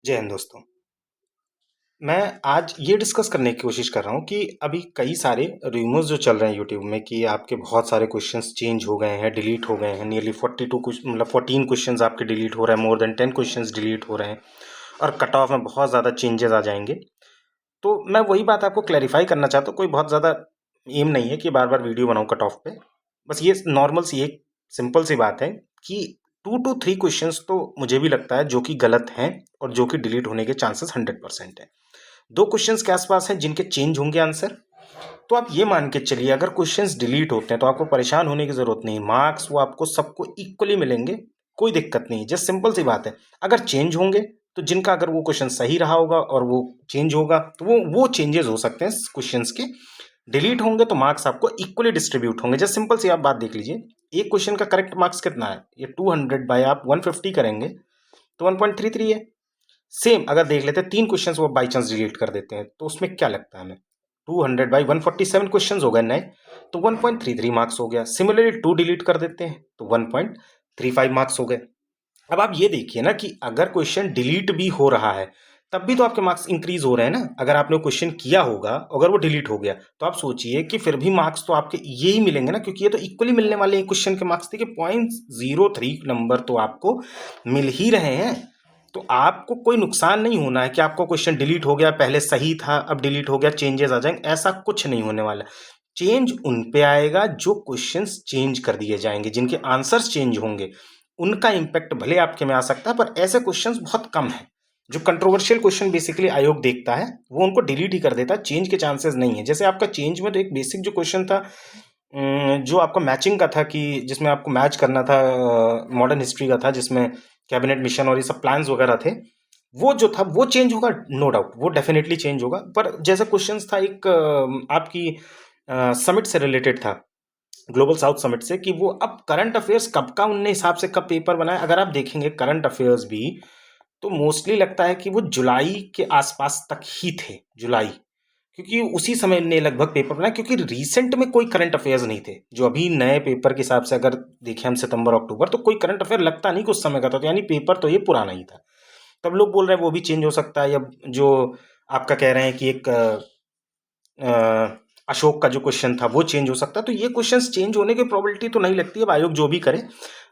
जय हिंद दोस्तों। मैं आज ये डिस्कस करने की कोशिश कर रहा हूँ कि अभी कई सारे रूमर्स जो चल रहे हैं यूट्यूब में कि आपके बहुत सारे क्वेश्चंस चेंज हो गए हैं, डिलीट हो गए हैं। नियरली 42 कुछ मतलब 14 क्वेश्चंस आपके डिलीट हो रहे हैं, मोर देन 10 क्वेश्चंस डिलीट हो रहे हैं और कट ऑफ में बहुत ज़्यादा चेंजेस आ जाएंगे। तो मैं वही बात आपको क्लैरिफाई करना चाहता हूँ। कोई बहुत ज़्यादा एम नहीं है कि बार बार वीडियो बनाऊँ कट ऑफ पे। बस ये नॉर्मल सी एक सिंपल सी बात है कि 2 to 3 क्वेश्चंस तो मुझे भी लगता है जो कि गलत हैं और जो कि डिलीट होने के चांसेस 100% है। 2 क्वेश्चंस के आसपास हैं जिनके चेंज होंगे आंसर। तो आप ये मान के चलिए अगर क्वेश्चंस डिलीट होते हैं तो आपको परेशान होने की जरूरत नहीं। मार्क्स वो आपको सबको इक्वली मिलेंगे, कोई दिक्कत नहीं। जस्ट सिंपल सी बात है। अगर चेंज होंगे तो जिनका अगर वो क्वेश्चन सही रहा होगा और वो चेंज होगा तो वो चेंजेस हो सकते हैं क्वेश्चंस के। डिलीट होंगे तो मार्क्स आपको इक्वली डिस्ट्रीब्यूट होंगे। जस्ट सिंपल सी आप बात देख लीजिए, एक क्वेश्चन का करेक्ट मार्क्स कितना है? ये 200 बाय आप 150 करेंगे तो 1.33 है। सेम अगर देख लेते हैं 3 क्वेश्चंस वो बाई चांस डिलीट कर देते हैं तो उसमें क्या लगता है हमें? 200/147 क्वेश्चंस हो गए नए, तो 1.33 मार्क्स हो गया। सिमिलरली 2 डिलीट कर देते हैं तो 1.35 मार्क्स हो गए। अब आप ये देखिए ना कि अगर क्वेश्चन डिलीट भी हो रहा है तब भी तो आपके मार्क्स इंक्रीज हो रहे हैं ना। अगर आपने क्वेश्चन किया होगा, अगर वो डिलीट हो गया तो आप सोचिए कि फिर भी मार्क्स तो आपके ये ही मिलेंगे ना, क्योंकि ये तो इक्वली मिलने वाले हैं क्वेश्चन के मार्क्स। देखिए 0.03 नंबर तो आपको मिल ही रहे हैं। तो आपको कोई नुकसान नहीं होना है कि आपको क्वेश्चन डिलीट हो गया, पहले सही था अब डिलीट हो गया चेंजेस आ जाएंगे, ऐसा कुछ नहीं होने वाला। चेंज उन पे आएगा जो क्वेश्चंस चेंज कर दिए जाएंगे, जिनके आंसर्स चेंज होंगे। उनका इम्पैक्ट भले आपके में आ सकता है, पर ऐसे क्वेश्चंस बहुत कम है। जो कंट्रोवर्शियल क्वेश्चन बेसिकली आयोग देखता है वो उनको डिलीट ही कर देता है, चेंज के चांसेस नहीं है। जैसे आपका चेंज में तो एक बेसिक जो क्वेश्चन था, जो आपका मैचिंग का था, कि जिसमें आपको मैच करना था, मॉडर्न हिस्ट्री का था, जिसमें कैबिनेट मिशन और ये सब प्लान्स वगैरह थे, वो जो था वो चेंज होगा, नो डाउट वो डेफिनेटली चेंज होगा। पर जैसा क्वेश्चंस था एक आपकी समिट से रिलेटेड था, ग्लोबल साउथ समिट से, कि वो अब करंट अफेयर्स कब का उनने हिसाब से कब पेपर बनाया। अगर आप देखेंगे करंट अफेयर्स भी तो मोस्टली लगता है कि वो जुलाई के आसपास तक ही थे, जुलाई, क्योंकि उसी समय ने लगभग पेपर बनाया, क्योंकि रिसेंट में कोई करंट अफेयर्स नहीं थे। जो अभी नए पेपर के हिसाब से अगर देखें हम सितंबर अक्टूबर, तो कोई करंट अफेयर लगता नहीं कुछ समय का था, तो यानी पेपर तो ये पुराना ही था। तब लोग बोल रहे हैं वो भी चेंज हो सकता है, या जो आपका कह रहे हैं कि एक अशोक का जो क्वेश्चन था वो चेंज हो सकता है। तो ये क्वेश्चंस चेंज होने की प्रोबेबिलिटी तो नहीं लगती, अब आयोग जो भी करे।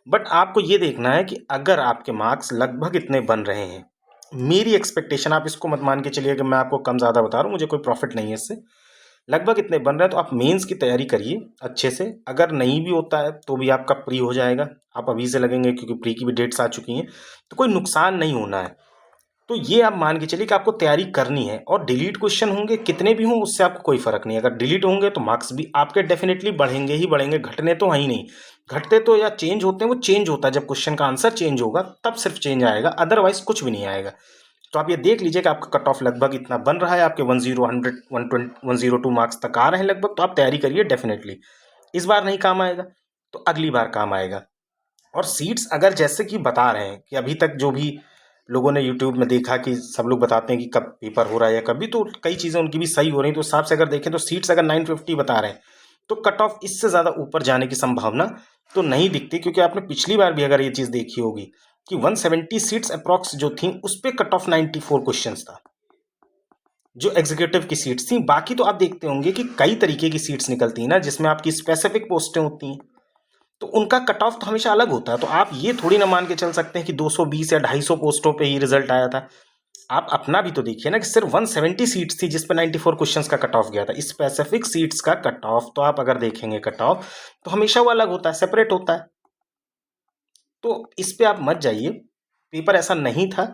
बट आपको ये देखना है कि अगर आपके मार्क्स लगभग इतने बन रहे हैं, मेरी एक्सपेक्टेशन, आप इसको मत मान के चलिए कि मैं आपको कम ज़्यादा बता रहा हूँ, मुझे कोई प्रॉफिट नहीं है इससे। लगभग इतने बन रहे हैं तो आप मेंस की तैयारी करिए अच्छे से। अगर नहीं भी होता है तो भी आपका प्री हो जाएगा, आप अभी से लगेंगे, क्योंकि प्री की भी डेट्स आ चुकी हैं, तो कोई नुकसान नहीं होना है। तो ये आप मान के चलिए कि आपको तैयारी करनी है। और डिलीट क्वेश्चन होंगे कितने भी हों उससे आपको कोई फर्क नहीं। अगर डिलीट होंगे तो मार्क्स भी आपके डेफिनेटली बढ़ेंगे ही बढ़ेंगे, घटने तो है ही नहीं। घटते तो या चेंज होते हैं, वो चेंज होता है जब क्वेश्चन का आंसर चेंज होगा तब सिर्फ चेंज आएगा, अदरवाइज कुछ भी नहीं आएगा। तो आप ये देख लीजिए कि आपका कट ऑफ लगभग इतना बन रहा है, आपके 102 मार्क्स तक आ रहे हैं लगभग। तो आप तैयारी करिए डेफिनेटली। इस बार नहीं काम आएगा तो अगली बार काम आएगा। और सीट्स अगर जैसे कि बता रहे हैं कि अभी तक जो भी लोगों ने यूट्यूब में देखा कि सब लोग बताते हैं कि कब पेपर हो रहा है या कभी, तो कई चीज़ें उनकी भी सही हो रही हैं। तो उस हिसाब से अगर देखें तो सीट्स अगर 950 बता रहे हैं तो कट ऑफ इससे ज़्यादा ऊपर जाने की संभावना तो नहीं दिखती, क्योंकि आपने पिछली बार भी अगर ये चीज़ देखी होगी कि 170 सीट्स अप्रॉक्स जो थी उस पर कट ऑफ 94 क्वेश्चन था, जो एग्जीक्यूटिव की सीट्स थी। बाकी तो आप देखते होंगे कि कई तरीके की सीट्स निकलती हैं ना, जिसमें आपकी स्पेसिफिक पोस्टें होती हैं, तो उनका कट ऑफ तो हमेशा अलग होता है। तो आप ये थोड़ी ना मान के चल सकते हैं कि 220 या 250 पोस्टों पे ही रिजल्ट आया था। आप अपना भी तो देखिए ना कि सिर्फ 170 सीट्स थी जिस पे 94 क्वेश्चंस का कट ऑफ गया था। स्पेसिफिक सीट्स का कट ऑफ तो आप अगर देखेंगे कट ऑफ तो हमेशा वो अलग होता है, सेपरेट होता है। तो इस पे आप मत जाइए, पेपर ऐसा नहीं था।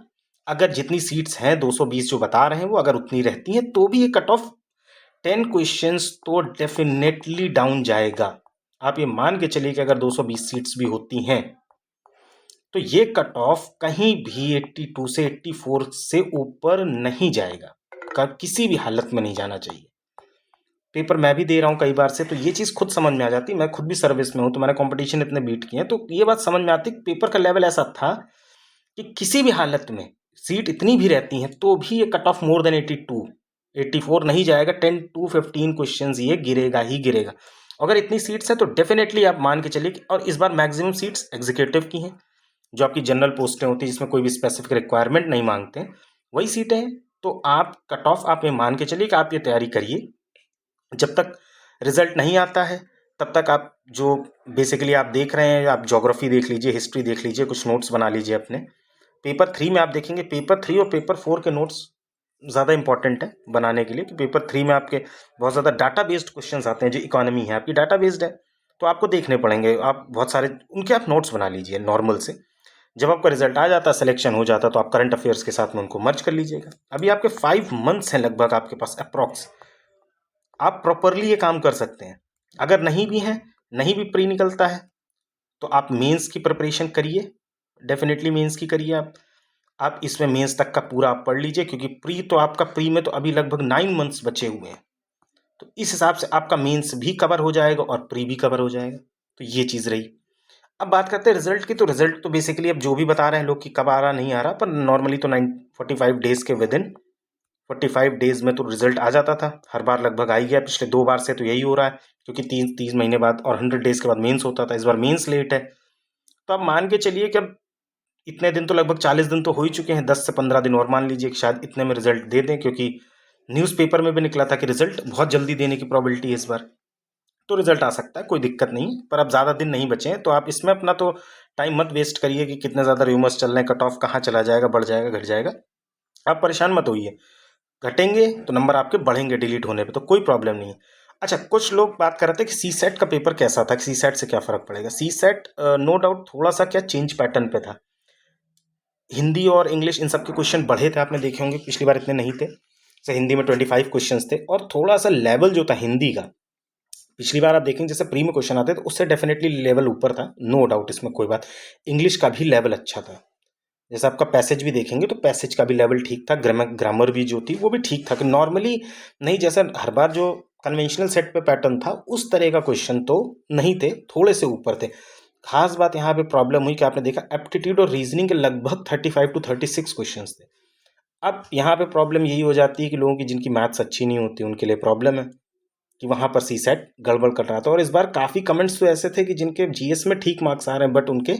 अगर जितनी सीट्स हैं 220 जो बता रहे हैं वो अगर उतनी रहती हैं तो भी ये कट ऑफ 10 क्वेश्चंस तो डेफिनेटली डाउन जाएगा। आप ये मान के चलिए कि अगर 220 सीट्स भी होती हैं तो ये कट ऑफ कहीं भी 82 से 84 से ऊपर नहीं जाएगा, किसी भी हालत में नहीं जाना चाहिए। पेपर मैं भी दे रहा हूँ कई बार से, तो ये चीज़ खुद समझ में आ जाती। मैं खुद भी सर्विस में हूँ तो मैंने कंपटीशन इतने बीट किए हैं, तो ये बात समझ में आती। पेपर का लेवल ऐसा था कि किसी भी हालत में सीट इतनी भी रहती हैं तो भी ये कट ऑफ मोर देन 82 84 नहीं जाएगा। 10 to 15 क्वेश्चन ये गिरेगा ही गिरेगा। अगर इतनी सीट्स है तो डेफिनेटली आप मान के चलिए और इस बार मैक्सिमम सीट्स एग्जीक्यूटिव की हैं, जो आपकी जनरल पोस्टें होती हैं जिसमें कोई भी स्पेसिफिक रिक्वायरमेंट नहीं मांगते हैं, वही सीटें हैं। तो आप कट ऑफ आप ये मान के चलिए कि आप ये तैयारी करिए, जब तक रिजल्ट नहीं आता है तब तक आप जो बेसिकली आप देख रहे हैं, आप ज्योग्राफी देख लीजिए, हिस्ट्री देख लीजिए, कुछ नोट्स बना लीजिए अपने। पेपर 3 में आप देखेंगे, पेपर 3 और पेपर 4 के नोट्स ज़्यादा इंपॉर्टेंट है बनाने के लिए, कि पेपर 3 में आपके बहुत ज़्यादा डाटा बेस्ड क्वेश्चंस आते हैं। जो इकोनॉमी है आपकी डाटा बेस्ड है, तो आपको देखने पड़ेंगे, आप बहुत सारे उनके आप नोट्स बना लीजिए नॉर्मल से। जब आपका रिजल्ट आ जाता, सिलेक्शन हो जाता, तो आप करंट अफेयर्स के साथ में उनको मर्ज कर लीजिएगा। अभी आपके 5 मंथ्स हैं लगभग आपके पास अप्रॉक्स, आप प्रॉपरली ये काम कर सकते हैं। अगर नहीं भी हैं, नहीं भी प्री निकलता है, तो आप मेंस की प्रिपरेशन करिए, डेफिनेटली मेंस की करिए आप इसमें मेंस तक का पूरा आप पढ़ लीजिए, क्योंकि प्री तो आपका प्री में तो अभी लगभग 9 मंथ्स बचे हुए हैं, तो इस हिसाब से आपका मेंस भी कवर हो जाएगा और प्री भी कवर हो जाएगा। तो ये चीज़ रही। अब बात करते हैं रिजल्ट की। तो रिजल्ट तो बेसिकली अब जो भी बता रहे हैं लोग कि कब आ रहा नहीं आ रहा, पर नॉर्मली तो 45 डेज के विद इन 45 डेज में तो रिजल्ट आ जाता था, हर बार लगभग आ ही गया। पिछले 2 बार से तो यही हो रहा है, क्योंकि 30 महीने बाद और 100 डेज के बाद मेंस होता था, इस बार मेंस लेट है। तो आप मान के चलिए कि अब इतने दिन तो लगभग 40 दिन तो हो ही चुके हैं, 10 से 15 दिन और मान लीजिए कि शायद इतने में रिजल्ट दे दें, क्योंकि न्यूज़पेपर में भी निकला था कि रिजल्ट बहुत जल्दी देने की प्रोबेबिलिटी है इस बार। तो रिजल्ट आ सकता है, कोई दिक्कत नहीं है, पर अब ज़्यादा दिन नहीं बचे हैं, तो आप इसमें अपना तो टाइम मत वेस्ट करिए कि कितने ज़्यादा रूमर्स चल रहे हैं, कट ऑफ कहाँ चला जाएगा, बढ़ जाएगा, घट जाएगा। आप परेशान मत होइए, घटेंगे तो नंबर आपके बढ़ेंगे डिलीट होने पे, तो कोई प्रॉब्लम नहीं है। अच्छा, कुछ लोग बात कर रहे थे कि सी सेट का पेपर कैसा था, कि सी सेट से क्या फ़र्क पड़ेगा। सी सेट नो डाउट थोड़ा सा क्या चेंज पैटर्न पे था। हिंदी और इंग्लिश इन सब के क्वेश्चन बढ़े थे, आपने देखे होंगे, पिछली बार इतने नहीं थे। जैसे हिंदी में 25 क्वेश्चन थे, और थोड़ा सा लेवल जो था हिंदी का, पिछली बार आप देखेंगे जैसे प्री में क्वेश्चन आते तो उससे डेफिनेटली लेवल ऊपर था, नो डाउट, इसमें कोई बात। इंग्लिश का भी लेवल अच्छा था। जैसे आपका पैसेज भी देखेंगे तो पैसेज का भी लेवल ठीक था, ग्रामर भी जो थी वो भी ठीक था, कि नॉर्मली नहीं, जैसा हर बार जो कन्वेंशनल सेट पे पैटर्न था उस तरह का क्वेश्चन तो नहीं थे, थोड़े से ऊपर थे। खास बात यहाँ पे प्रॉब्लम हुई कि आपने देखा एप्टीट्यूड और रीजनिंग के लगभग 35 टू 36 क्वेश्चन थे। अब यहाँ पे प्रॉब्लम यही हो जाती है कि लोगों की जिनकी मैथ्स अच्छी नहीं होती उनके लिए प्रॉब्लम है, कि वहाँ पर सी सेट गड़बड़ कर रहा था। और इस बार काफ़ी कमेंट्स तो ऐसे थे कि जिनके जीएस में ठीक मार्क्स आ रहे हैं, बट उनके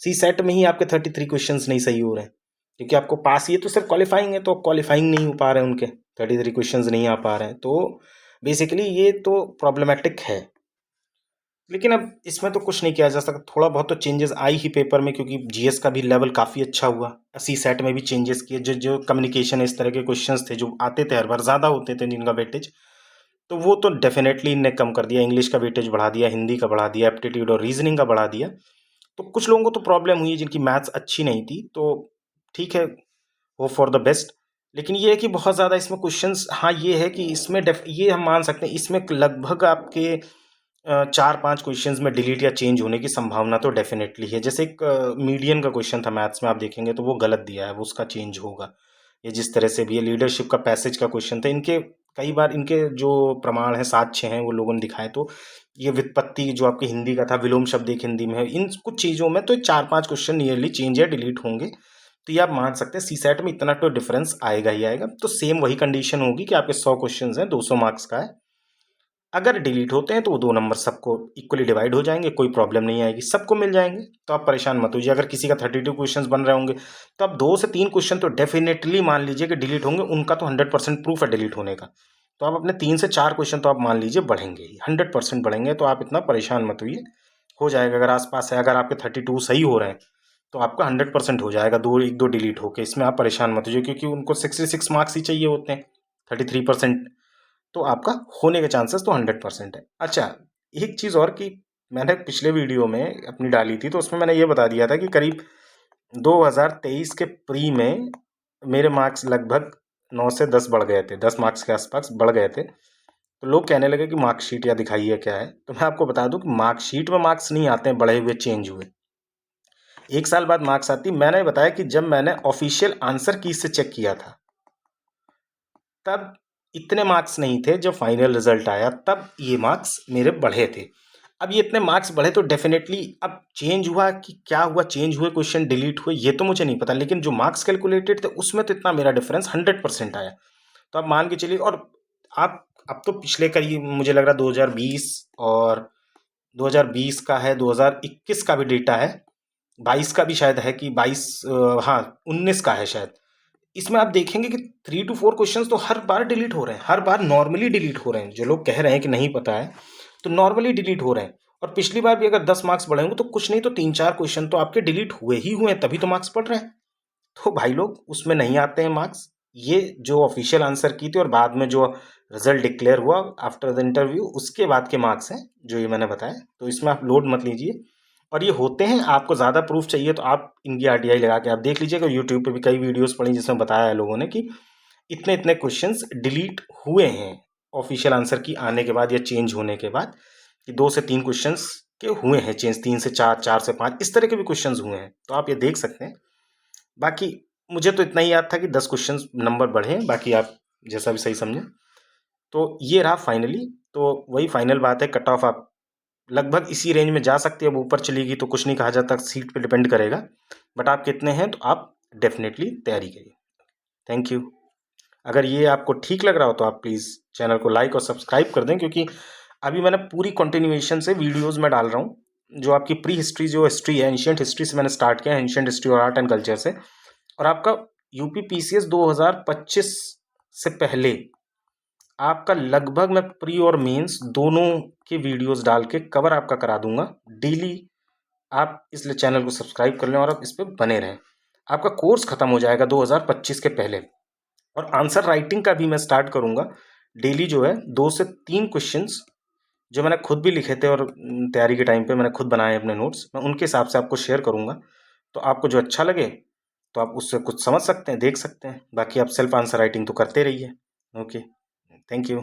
सी सेट में ही आपके 33 क्वेश्चंस नहीं सही हो रहे हैं, क्योंकि आपको पास, ये तो सिर्फ क्वालिफाइंग है, तो क्वालिफाइंग नहीं हो पा रहे हैं, उनके 33 क्वेश्चंस नहीं आ पा रहे हैं, तो बेसिकली ये तो प्रॉब्लमेटिक है। लेकिन अब इसमें तो कुछ नहीं किया जा सकता, थोड़ा बहुत तो चेंजेस आई ही पेपर में, क्योंकि जीएस का भी लेवल काफ़ी अच्छा हुआ, सी सेट में भी चेंजेस किए, जो जो कम्युनिकेशन इस तरह के क्वेश्चंस थे जो आते थे हर बार, ज़्यादा होते थे जिनका वेटेज, तो वो तो डेफिनेटली इनने कम कर दिया। इंग्लिश का वेटेज बढ़ा दिया, हिंदी का बढ़ा दिया, एप्टीट्यूड और रीजनिंग का बढ़ा दिया। तो कुछ लोगों को तो प्रॉब्लम हुई है जिनकी मैथ्स अच्छी नहीं थी, तो ठीक है, होप फॉर द बेस्ट। लेकिन ये है कि बहुत ज़्यादा इसमें क्वेश्चंस, हाँ ये है कि इसमें ये हम मान सकते हैं, इसमें लगभग आपके 4-5 क्वेश्चंस में डिलीट या चेंज होने की संभावना तो डेफिनेटली है। जैसे एक मीडियन का क्वेश्चन था मैथ्स में, आप देखेंगे तो वो गलत दिया है, वो उसका चेंज होगा। ये जिस तरह से भी ये लीडरशिप का पैसेज का क्वेश्चन था, इनके कई बार इनके जो प्रमाण हैं, साक्ष्य हैं, वो लोगों ने दिखाए, तो ये व्युत्पत्ति जो आपके हिंदी का था, विलोम शब्द एक हिंदी में है, इन कुछ चीज़ों में तो 4-5 क्वेश्चन नियरली चेंज या डिलीट होंगे। तो ये आप मान सकते हैं सी सेट में इतना तो डिफरेंस आएगा ही आएगा। तो सेम वही कंडीशन होगी कि आपके 100 क्वेश्चन हैं, 200 मार्क्स का है, अगर डिलीट होते हैं तो वो 2 नंबर सबको इक्वली डिवाइड हो जाएंगे, कोई प्रॉब्लम नहीं आएगी, सबको मिल जाएंगे। तो आप परेशान मत होइए। अगर किसी का 32 क्वेश्चन बन रहे होंगे, तो आप 2 से 3 क्वेश्चन तो डेफिनेटली मान लीजिए कि डिलीट होंगे, उनका तो 100% प्रूफ है डिलीट होने का। तो आप अपने 3 से 4 क्वेश्चन तो आप मान लीजिए बढ़ेंगे ही, 100% बढ़ेंगे, तो आप इतना परेशान मत होइए, हो जाएगा। अगर आसपास है, अगर आपके 32 सही हो रहे हैं, तो आपका 100% हो जाएगा, एक दो डिलीट होके, इसमें आप परेशान मत होइए, क्योंकि उनको 66 मार्क्स ही चाहिए होते हैं, 33%, तो आपका होने के चांसेस तो 100% है। अच्छा, एक चीज़ और कि मैंने पिछले वीडियो में अपनी डाली थी, तो उसमें मैंने ये बता दिया था कि करीब 2023 के प्री में मेरे मार्क्स लगभग 9 से 10 बढ़ गए थे, 10 मार्क्स के आसपास बढ़ गए थे। तो लोग कहने लगे कि मार्कशीट या दिखाइए क्या है, तो मैं आपको बता दूं कि मार्कशीट में मार्क्स नहीं आते हैं बढ़े हुए, चेंज हुए, 1 साल बाद मार्क्स आती। मैंने बताया कि जब मैंने ऑफिशियल आंसर की से चेक किया था, तब इतने मार्क्स नहीं थे, जब फाइनल रिजल्ट आया तब ये मार्क्स मेरे बढ़े थे। अब ये इतने मार्क्स बढ़े तो डेफिनेटली अब चेंज हुआ, कि क्या हुआ, चेंज हुए क्वेश्चन, डिलीट हुए, ये तो मुझे नहीं पता, लेकिन जो मार्क्स कैलकुलेटेड थे उसमें तो इतना मेरा डिफरेंस 100% आया। तो आप मान के चलिए, और आप अब तो पिछले करीब मुझे लग रहा 2020 और 2020 का है, 2021 का भी डेटा है, 22 का भी शायद है कि 22, हाँ 19 का है शायद। इसमें आप देखेंगे कि 3 to 4 क्वेश्चंस तो हर बार डिलीट हो रहे हैं, हर बार नॉर्मली डिलीट हो रहे हैं। जो लोग कह रहे हैं कि नहीं पता है, तो नॉर्मली डिलीट हो रहे हैं। और पिछली बार भी अगर 10 मार्क्स बढ़े होंगे तो कुछ नहीं तो 3-4 क्वेश्चन तो आपके डिलीट हुए ही हुए हैं, तभी तो मार्क्स बढ़ रहे हैं। तो भाई लोग उसमें नहीं आते हैं मार्क्स। ये जो ऑफिशियल आंसर की थी और बाद में जो रिजल्ट डिक्लेयर हुआ आफ्टर द इंटरव्यू, उसके बाद के मार्क्स हैं जो ये मैंने बताया। तो इसमें आप लोड मत लीजिए। और ये होते हैं, आपको ज़्यादा प्रूफ चाहिए तो आप इनकी आरटीआई लगा के आप देख लीजिएगा। यूट्यूब पे भी कई वीडियोस पड़ी जिसमें बताया है लोगों ने कि इतने इतने क्वेश्चंस डिलीट हुए हैं ऑफिशियल आंसर की आने के बाद या चेंज होने के बाद, कि 2 से 3 क्वेश्चंस के हुए हैं चेंज, 3 से 4, 4 से 5, इस तरह के भी क्वेश्चंस हुए हैं। तो आप ये देख सकते हैं। बाकी मुझे तो इतना ही याद था कि 10 क्वेश्चन नंबर बढ़े हैं, बाकी आप जैसा भी सही समझें। तो ये रहा फाइनली। तो वही फाइनल बात है, कट ऑफ आप लगभग इसी रेंज में जा सकती है। अब ऊपर चलेगी तो कुछ नहीं कहा जाता, सीट पे डिपेंड करेगा। बट आप कितने हैं तो आप डेफिनेटली तैयारी करिए। Thank you. अगर ये आपको ठीक लग रहा हो तो आप प्लीज़ चैनल को लाइक और सब्सक्राइब कर दें, क्योंकि अभी मैंने पूरी कंटिन्यूएशन से वीडियोस में डाल रहा हूँ। जो आपकी प्री हिस्ट्री, जो हिस्ट्री है, एंशियंट हिस्ट्री से मैंने स्टार्ट किया है, एंशियंट हिस्ट्री और आर्ट एंड कल्चर से। और आपका यूपी पीसीएस 2025 से पहले आपका लगभग मैं प्री और मेंस दोनों के वीडियोस डाल के कवर आपका करा दूंगा डेली। आप इसलिए चैनल को सब्सक्राइब कर लें और आप इस पर बने रहें। आपका कोर्स खत्म हो जाएगा 2025 के पहले। और आंसर राइटिंग का भी मैं स्टार्ट करूंगा डेली, जो है 2 से 3 क्वेश्चंस जो मैंने खुद भी लिखे थे और तैयारी के टाइम पे मैंने खुद बनाए अपने नोट्स, मैं उनके हिसाब से आपको शेयर करूंगा। तो आपको जो अच्छा लगे तो आप उससे कुछ समझ सकते हैं, देख सकते हैं। बाकी आप सेल्फ आंसर राइटिंग तो करते रहिए। Okay, thank you.